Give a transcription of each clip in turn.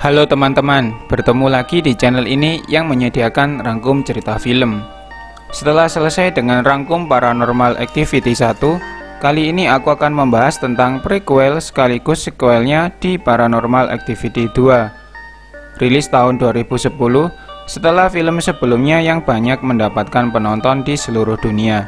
Halo teman-teman, bertemu lagi di channel ini yang menyediakan rangkum cerita film. Setelah selesai dengan rangkum Paranormal Activity 1, kali ini aku akan membahas tentang prequel sekaligus sequelnya di Paranormal Activity 2. Rilis tahun 2010, setelah film sebelumnya yang banyak mendapatkan penonton di seluruh dunia.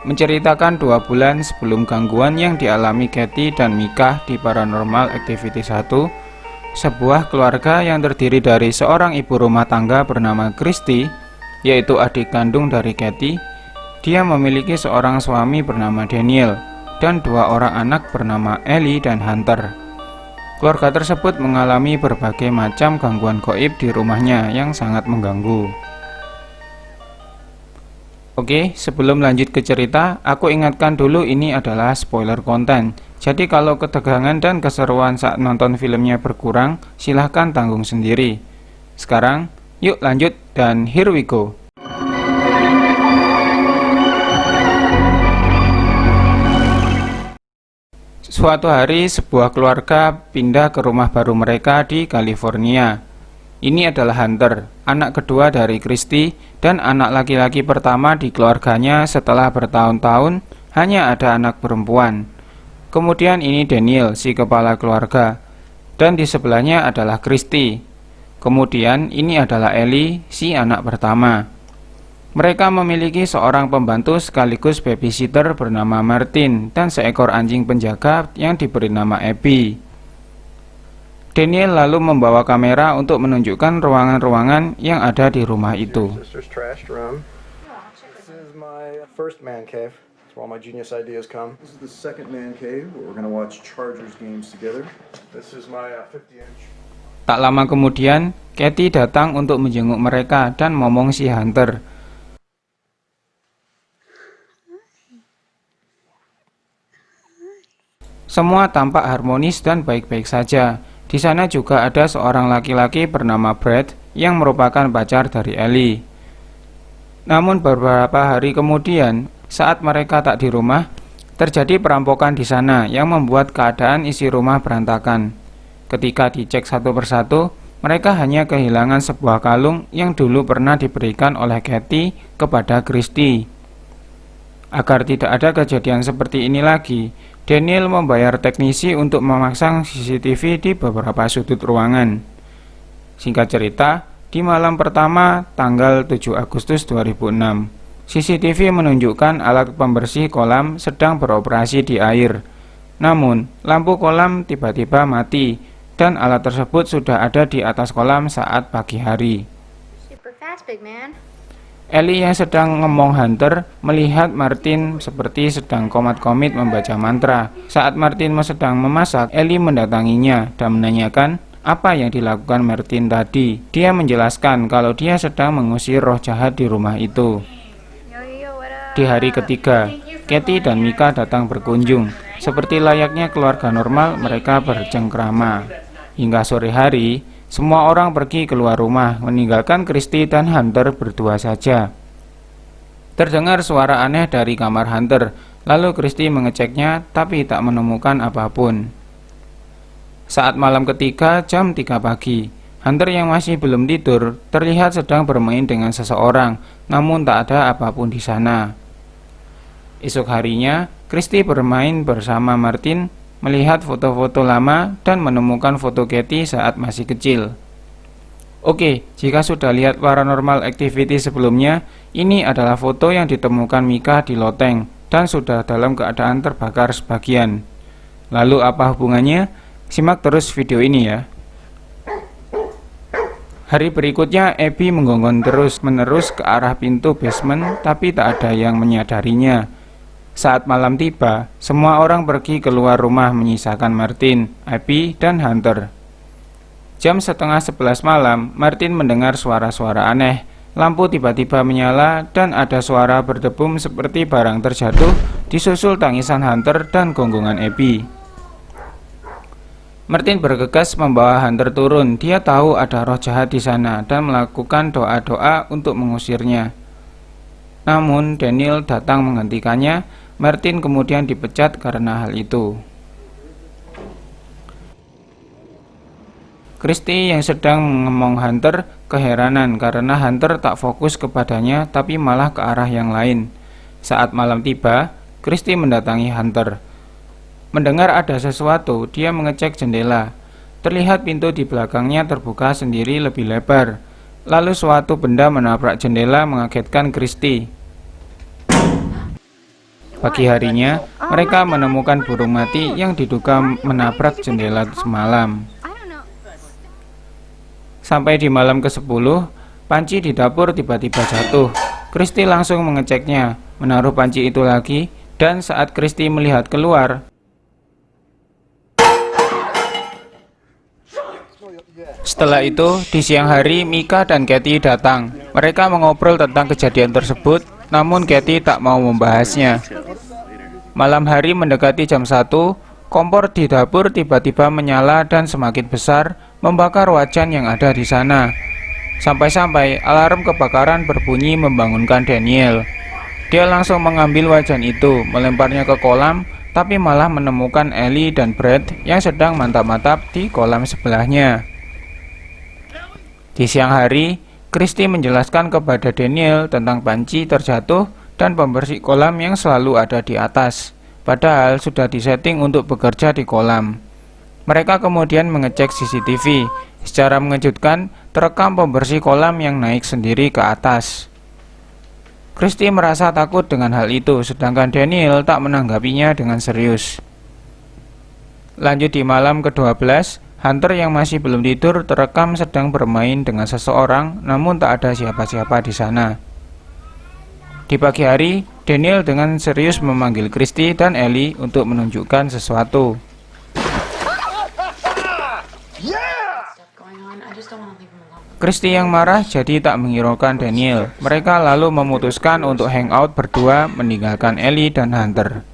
Menceritakan 2 bulan sebelum gangguan yang dialami Katie dan Micah di Paranormal Activity 1, sebuah keluarga yang terdiri dari seorang ibu rumah tangga bernama Christy, yaitu adik kandung dari Katie. Dia memiliki seorang suami bernama Daniel dan 2 orang anak bernama Ellie dan Hunter. Keluarga tersebut mengalami berbagai macam gangguan gaib di rumahnya yang sangat mengganggu. Oke, sebelum lanjut ke cerita, aku ingatkan dulu ini adalah spoiler konten. Jadi kalau ketegangan dan keseruan saat nonton filmnya berkurang, silahkan tanggung sendiri. Sekarang, yuk lanjut dan here we go. Suatu hari, sebuah keluarga pindah ke rumah baru mereka di California. Ini adalah Hunter, anak kedua dari Christy dan anak laki-laki pertama di keluarganya setelah bertahun-tahun hanya ada anak perempuan. Kemudian ini Daniel, si kepala keluarga, dan di sebelahnya adalah Christy. Kemudian ini adalah Ellie, si anak pertama. Mereka memiliki seorang pembantu sekaligus babysitter bernama Martin dan seekor anjing penjaga yang diberi nama Abby. Daniel lalu membawa kamera untuk menunjukkan ruangan-ruangan yang ada di rumah itu. Tak lama kemudian, Katie datang untuk menjenguk mereka dan momong si Hunter. Semua tampak harmonis dan baik-baik saja. Di sana juga ada seorang laki-laki bernama Brad yang merupakan pacar dari Ellie. Namun beberapa hari kemudian, saat mereka tak di rumah, terjadi perampokan di sana yang membuat keadaan isi rumah berantakan. Ketika dicek satu persatu, mereka hanya kehilangan sebuah kalung yang dulu pernah diberikan oleh Katie kepada Christy. Agar tidak ada kejadian seperti ini lagi, Daniel membayar teknisi untuk memasang CCTV di beberapa sudut ruangan. Singkat cerita, di malam pertama tanggal 7 Agustus 2006, CCTV menunjukkan alat pembersih kolam sedang beroperasi di air. Namun, lampu kolam tiba-tiba mati dan alat tersebut sudah ada di atas kolam saat pagi hari. Ellie yang sedang ngomong Hunter melihat Martin seperti sedang komat-komit membaca mantra. Saat Martin sedang memasak, Ellie mendatanginya dan menanyakan apa yang dilakukan Martin tadi. Dia menjelaskan kalau dia sedang mengusir roh jahat di rumah itu. Di hari ketiga, Katie dan Micah datang berkunjung. Seperti layaknya keluarga normal, mereka bercengkrama. Hingga sore hari, semua orang pergi keluar rumah, meninggalkan Christy dan Hunter berdua saja. Terdengar suara aneh dari kamar Hunter, lalu Christy mengeceknya tapi tak menemukan apapun. Saat malam ketiga, jam 3 pagi, Hunter yang masih belum tidur terlihat sedang bermain dengan seseorang, namun tak ada apapun di sana. Esok harinya, Christy bermain bersama Martin, melihat foto-foto lama dan menemukan foto Katie saat masih kecil. Oke, jika sudah lihat Paranormal Activity sebelumnya, ini adalah foto yang ditemukan Micah di loteng dan sudah dalam keadaan terbakar sebagian. Lalu apa hubungannya? Simak terus video ini ya. Hari berikutnya, Abby menggonggong terus-menerus ke arah pintu basement tapi tak ada yang menyadarinya. Saat malam tiba, semua orang pergi keluar rumah menyisakan Martin, Abby, dan Hunter. Jam setengah 11 malam, Martin mendengar suara-suara aneh. Lampu tiba-tiba menyala dan ada suara berdebum seperti barang terjatuh, disusul tangisan Hunter dan gonggongan Abby. Martin bergegas membawa Hunter turun. Dia tahu ada roh jahat di sana dan melakukan doa-doa untuk mengusirnya. Namun Daniel datang menghentikannya. Martin kemudian dipecat karena hal itu. Christy yang sedang mengemong Hunter keheranan karena Hunter tak fokus kepadanya tapi malah ke arah yang lain. Saat malam tiba, Christy mendatangi Hunter. Mendengar ada sesuatu, dia mengecek jendela. Terlihat pintu di belakangnya terbuka sendiri lebih lebar. Lalu suatu benda menabrak jendela mengagetkan Christy. Pagi harinya, mereka menemukan burung mati yang diduga menabrak jendela semalam. Sampai di malam ke-10, panci di dapur tiba-tiba jatuh. Christy langsung mengeceknya, menaruh panci itu lagi, dan saat Christy melihat keluar, setelah itu, di siang hari, Mika dan Katie datang. Mereka mengobrol tentang kejadian tersebut, namun Katie tak mau membahasnya. Malam hari mendekati jam 1, kompor di dapur tiba-tiba menyala dan semakin besar, membakar wajan yang ada di sana. Sampai-sampai alarm kebakaran berbunyi membangunkan Daniel. Dia langsung mengambil wajan itu, melemparnya ke kolam, tapi malah menemukan Ellie dan Brad yang sedang mantap-mantap di kolam sebelahnya. Di siang hari, Christy menjelaskan kepada Daniel tentang panci terjatuh dan pembersih kolam yang selalu ada di atas, padahal sudah disetting untuk bekerja di kolam. Mereka kemudian mengecek CCTV. Secara mengejutkan, terekam pembersih kolam yang naik sendiri ke atas. Christy merasa takut dengan hal itu, sedangkan Daniel tak menanggapinya dengan serius. Lanjut di malam ke-12, Hunter yang masih belum tidur terekam sedang bermain dengan seseorang, namun tak ada siapa-siapa di sana. Di pagi hari, Daniel dengan serius memanggil Christy dan Ellie untuk menunjukkan sesuatu. Christy yang marah jadi tak menghiraukan Daniel. Mereka lalu memutuskan untuk hangout berdua meninggalkan Ellie dan Hunter.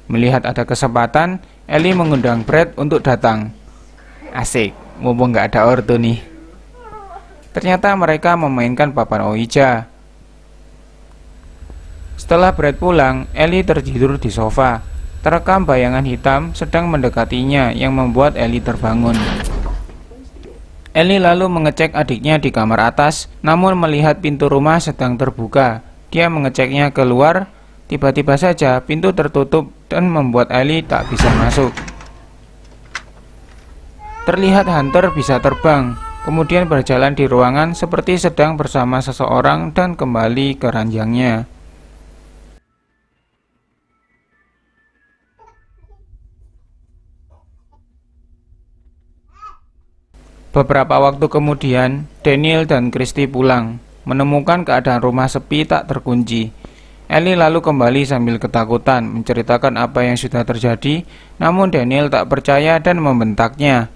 Melihat ada kesempatan, Ellie mengundang Brad untuk datang. Asik, mumpung gak ada ortu nih. Ternyata mereka memainkan papan Ouija. Setelah Brad pulang, Ellie tertidur di sofa. Terekam bayangan hitam sedang mendekatinya yang membuat Ellie terbangun. Ellie lalu mengecek adiknya di kamar atas, namun melihat pintu rumah sedang terbuka. Dia mengeceknya keluar, tiba-tiba saja pintu tertutup dan membuat Ellie tak bisa masuk. Terlihat Hunter bisa terbang, kemudian berjalan di ruangan seperti sedang bersama seseorang dan kembali ke ranjangnya. Beberapa waktu kemudian, Daniel dan Christy pulang, menemukan keadaan rumah sepi tak terkunci. Ellie lalu kembali sambil ketakutan, menceritakan apa yang sudah terjadi, namun Daniel tak percaya dan membentaknya.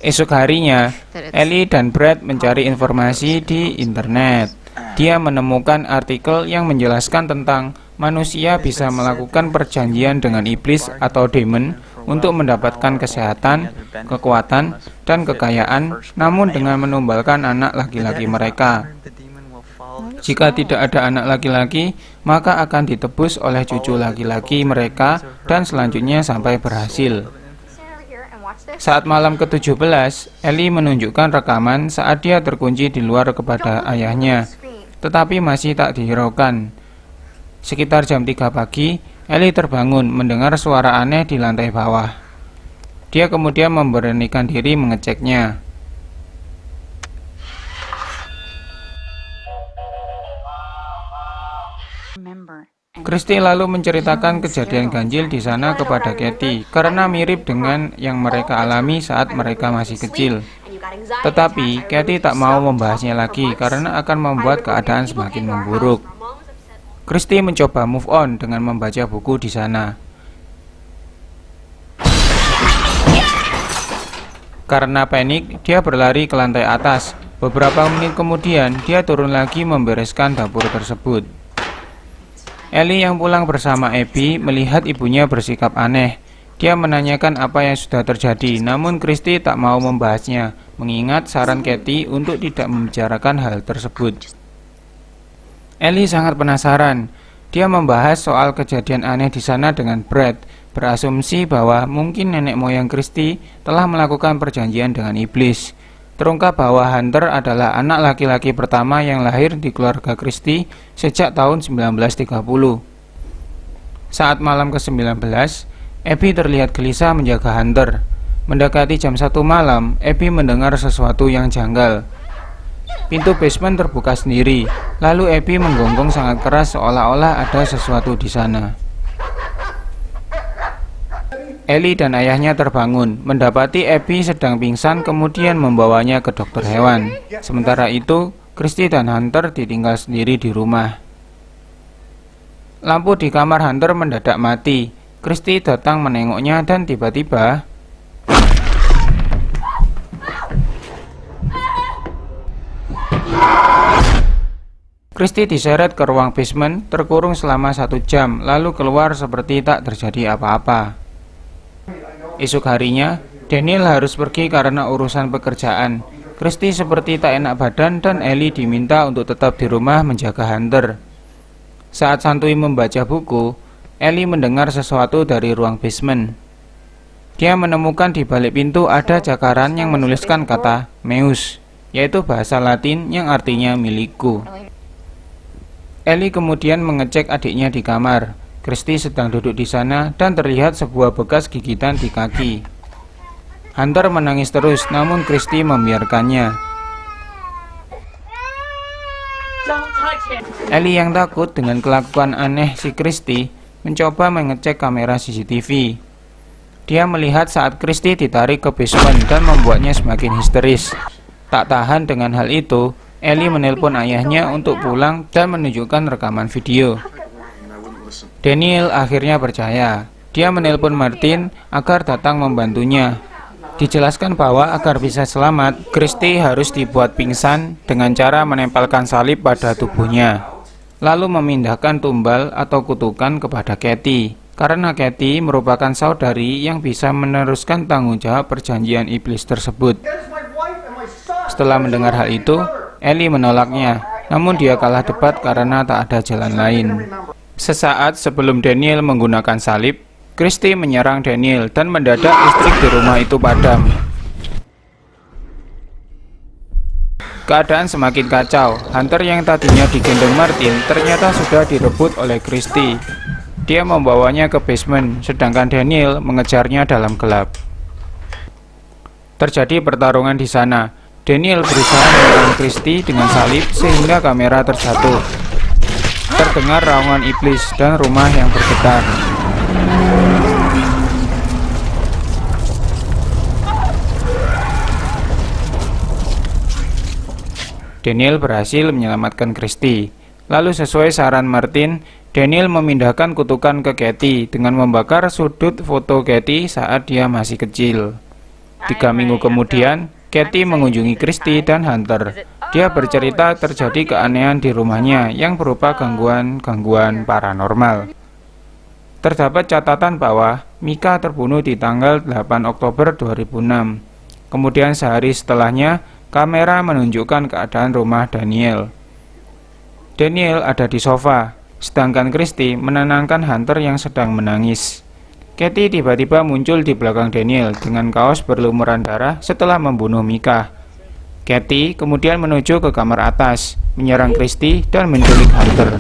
Esok harinya, Ellie dan Brad mencari informasi di internet. Dia menemukan artikel yang menjelaskan tentang manusia bisa melakukan perjanjian dengan iblis atau demon untuk mendapatkan kesehatan, kekuatan, dan kekayaan, namun dengan menumbalkan anak laki-laki mereka. Jika tidak ada anak laki-laki, maka akan ditebus oleh cucu laki-laki mereka dan selanjutnya sampai berhasil. Saat malam ke-17, Ellie menunjukkan rekaman saat dia terkunci di luar kepada ayahnya, tetapi masih tak dihiraukan. Sekitar jam 3 pagi, Ellie terbangun mendengar suara aneh di lantai bawah. Dia kemudian memberanikan diri mengeceknya. Christy lalu menceritakan kejadian ganjil di sana kepada Katie karena mirip dengan yang mereka alami saat mereka masih kecil. Tetapi Katie tak mau membahasnya lagi karena akan membuat keadaan semakin memburuk. Christy mencoba move on dengan membaca buku di sana. Karena panik, dia berlari ke lantai atas. Beberapa menit kemudian, dia turun lagi membereskan dapur tersebut. Ellie yang pulang bersama Abby melihat ibunya bersikap aneh. Dia menanyakan apa yang sudah terjadi, namun Christy tak mau membahasnya, mengingat saran Katie untuk tidak membicarakan hal tersebut. Ellie sangat penasaran. Dia membahas soal kejadian aneh di sana dengan Brad. berasumsi bahwa mungkin nenek moyang Christy telah melakukan perjanjian dengan iblis. Terungkap bahwa Hunter adalah anak laki-laki pertama yang lahir di keluarga Christy sejak tahun 1930. Saat malam ke-19, Abby terlihat gelisah menjaga Hunter. Mendekati jam 1 malam, Abby mendengar sesuatu yang janggal. Pintu basement terbuka sendiri, lalu Abby menggonggong sangat keras seolah-olah ada sesuatu di sana. Ellie dan ayahnya terbangun, mendapati Abby sedang pingsan, kemudian membawanya ke dokter hewan. Sementara itu, Christy dan Hunter ditinggal sendiri di rumah. Lampu di kamar Hunter mendadak mati. Christy datang menengoknya dan tiba-tiba Christy diseret ke ruang basement, terkurung selama 1 jam, lalu keluar seperti tak terjadi apa-apa. Esok harinya, Daniel harus pergi karena urusan pekerjaan. Christy seperti tak enak badan dan Ellie diminta untuk tetap di rumah menjaga Hunter. Saat santuy membaca buku, Ellie mendengar sesuatu dari ruang basement. Dia menemukan di balik pintu ada cakaran yang menuliskan kata Meus, yaitu bahasa Latin yang artinya milikku. Ellie kemudian mengecek adiknya di kamar. Christy sedang duduk di sana dan terlihat sebuah bekas gigitan di kaki. Hunter menangis terus, namun Christy membiarkannya. Ellie yang takut dengan kelakuan aneh si Christy mencoba mengecek kamera CCTV. Dia melihat saat Christy ditarik ke basement dan membuatnya semakin histeris. Tak tahan dengan hal itu, Ellie menelpon ayahnya untuk pulang dan menunjukkan rekaman video. Daniel akhirnya percaya. Dia menelpon Martin agar datang membantunya. Dijelaskan bahwa agar bisa selamat, Christy harus dibuat pingsan dengan cara menempelkan salib pada tubuhnya, lalu memindahkan tumbal atau kutukan kepada Katie, karena Katie merupakan saudari yang bisa meneruskan tanggung jawab perjanjian iblis tersebut. Setelah mendengar hal itu, Ellie menolaknya, namun dia kalah debat karena tak ada jalan lain. Sesaat sebelum Daniel menggunakan salib, Christy menyerang Daniel dan mendadak listrik di rumah itu padam. Keadaan semakin kacau. Hunter yang tadinya digendong Martin ternyata sudah direbut oleh Christy. Dia membawanya ke basement, sedangkan Daniel mengejarnya dalam gelap. Terjadi pertarungan di sana. Daniel berusaha menyerang Christy dengan salib sehingga kamera terjatuh. Terdengar raungan iblis dan rumah yang bergetar. Daniel berhasil menyelamatkan Christy. Lalu sesuai saran Martin, Daniel memindahkan kutukan ke Katie dengan membakar sudut foto Katie saat dia masih kecil. 3 minggu kemudian, Katie mengunjungi Christy dan Hunter. Dia bercerita terjadi keanehan di rumahnya yang berupa gangguan paranormal. Terdapat catatan bahwa Mika terbunuh di tanggal 8 Oktober 2006. Kemudian sehari setelahnya, kamera menunjukkan keadaan rumah Daniel. Daniel ada di sofa, sedangkan Christy menenangkan Hunter yang sedang menangis. Katie tiba-tiba muncul di belakang Daniel dengan kaos berlumuran darah setelah membunuh Mika. Katie kemudian menuju ke kamar atas, menyerang Christy dan menculik Hunter.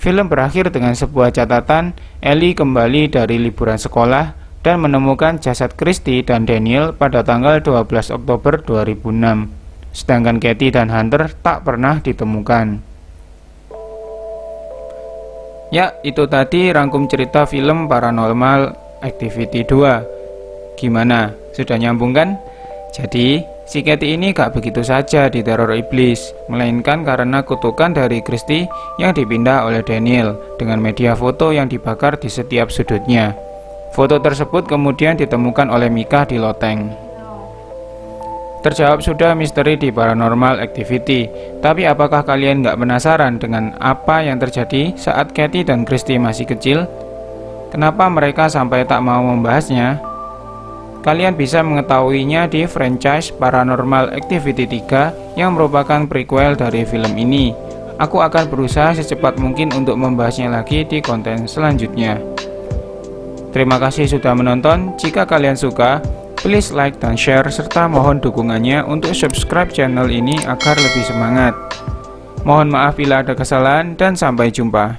Film berakhir dengan sebuah catatan. Ellie kembali dari liburan sekolah dan menemukan jasad Christy dan Daniel pada tanggal 12 Oktober 2006. Sedangkan Katie dan Hunter tak pernah ditemukan. Ya, itu tadi rangkum cerita film Paranormal Activity 2. Gimana? Sudah nyambung kan? Jadi, si Katie ini gak begitu saja diteror iblis, melainkan karena kutukan dari Christy yang dipindah oleh Daniel dengan media foto yang dibakar di setiap sudutnya. Foto tersebut kemudian ditemukan oleh Mika di loteng. Terjawab sudah misteri di Paranormal Activity, tapi apakah kalian gak penasaran dengan apa yang terjadi saat Katie dan Christy masih kecil? Kenapa mereka sampai tak mau membahasnya? Kalian bisa mengetahuinya di franchise Paranormal Activity 3 yang merupakan prequel dari film ini. Aku akan berusaha secepat mungkin untuk membahasnya lagi di konten selanjutnya. Terima kasih sudah menonton. Jika kalian suka, please like dan share, serta mohon dukungannya untuk subscribe channel ini agar lebih semangat. Mohon maaf bila ada kesalahan, dan sampai jumpa.